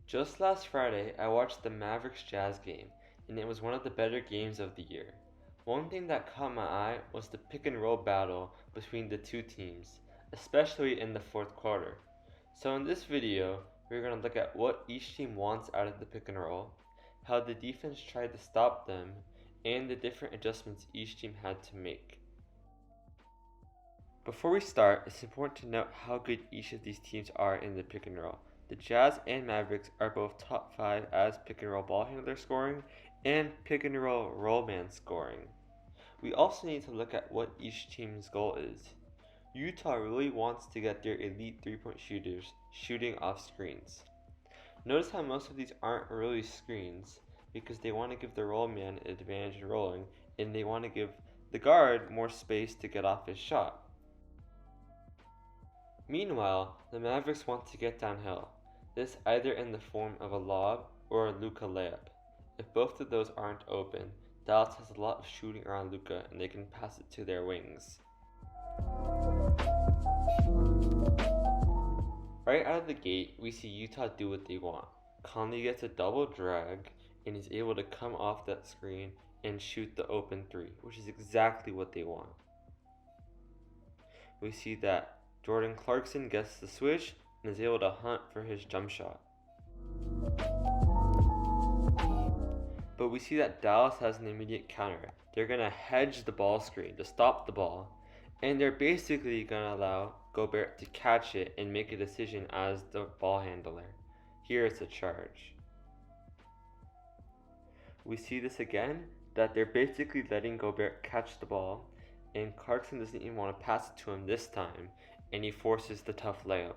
Just last Friday, I watched the Mavericks Jazz game, and it was one of the better games of the year. One thing that caught my eye was the pick and roll battle between the two teams, especially in the fourth quarter. So in this video, we're going to look at what each team wants out of the pick and roll, how the defense tried to stop them, and the different adjustments each team had to make. Before we start, it's important to note how good each of these teams are in the pick and roll. The Jazz and Mavericks are both top 5 as pick and roll ball handler scoring and pick and roll man scoring. We also need to look at what each team's goal is. Utah really wants to get their elite 3-point shooters shooting off screens. Notice how most of these aren't really screens because they want to give the roll man an advantage in rolling and they want to give the guard more space to get off his shot. Meanwhile, the Mavericks want to get downhill, this either in the form of a lob or a Luka layup. If both of those aren't open, Dallas has a lot of shooting around Luka and they can pass it to their wings. Right out of the gate, we see Utah do what they want. Conley gets a double drag and is able to come off that screen and shoot the open three, which is exactly what they want. We see that Jordan Clarkson gets the switch and is able to hunt for his jump shot. But we see that Dallas has an immediate counter. They're going to hedge the ball screen to stop the ball, and they're basically going to allow Gobert to catch it and make a decision as the ball handler. Here it's a charge. We see this again, that they're basically letting Gobert catch the ball, and Clarkson doesn't even want to pass it to him this time, and he forces the tough layup.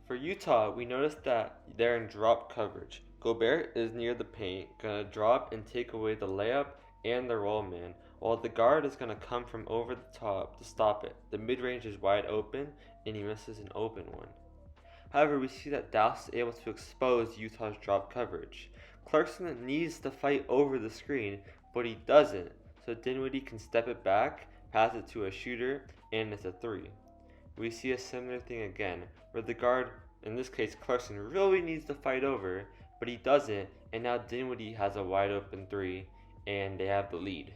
For Utah, we noticed that they're in drop coverage. Gobert is near the paint, gonna drop and take away the layup and the roll man, while the guard is gonna come from over the top to stop it. The mid-range is wide open, and he misses an open one. However, we see that Dallas is able to expose Utah's drop coverage. Clarkson needs to fight over the screen, but he doesn't, so Dinwiddie can step it back, pass it to a shooter, and it's a 3. We see a similar thing again, where the guard, in this case Clarkson, really needs to fight over, but he doesn't, and now Dinwiddie has a wide open 3, and they have the lead.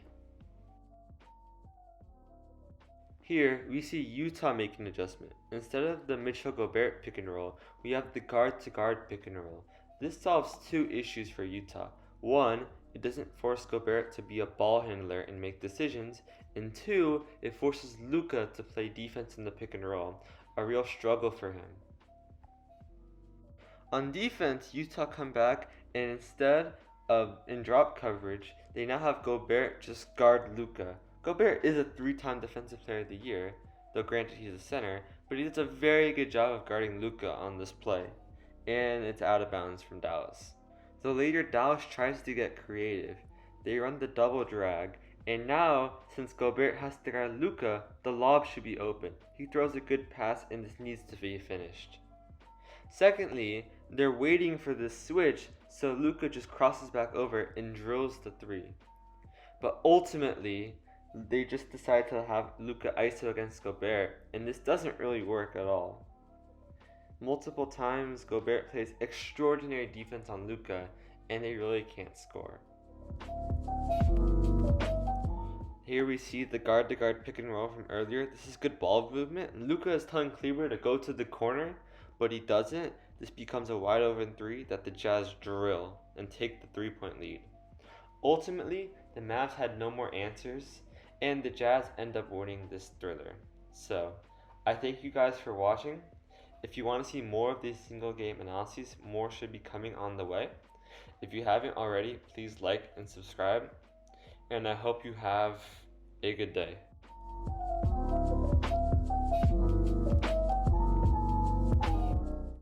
Here, we see Utah make an adjustment. Instead of the Mitchell-Gobert pick and roll, we have the guard-to-guard pick and roll. This solves two issues for Utah. One, it doesn't force Gobert to be a ball handler and make decisions, and two, it forces Luka to play defense in the pick and roll, a real struggle for him. On defense, Utah come back, and instead of in drop coverage, they now have Gobert just guard Luka. Gobert is a 3-time Defensive Player of the Year, though granted he's a center, but he does a very good job of guarding Luka on this play, and it's out of bounds from Dallas. So later Dallas tries to get creative. They run the double drag, and now, since Gobert has to guard Luka, the lob should be open. He throws a good pass and this needs to be finished. Secondly, they're waiting for this switch, so Luka just crosses back over and drills the 3. But ultimately, they just decide to have Luka ISO against Gobert, and this doesn't really work at all. Multiple times, Gobert plays extraordinary defense on Luka, and they really can't score. Here we see the guard-to-guard pick and roll from earlier. This is good ball movement. Luka is telling Kleber to go to the corner, but he doesn't. This becomes a wide open 3 that the Jazz drill and take the 3-point lead. Ultimately, the Mavs had no more answers, and the Jazz end up winning this thriller. So, I thank you guys for watching. If you want to see more of these single game analyses, more should be coming on the way. If you haven't already, please like and subscribe. And I hope you have a good day.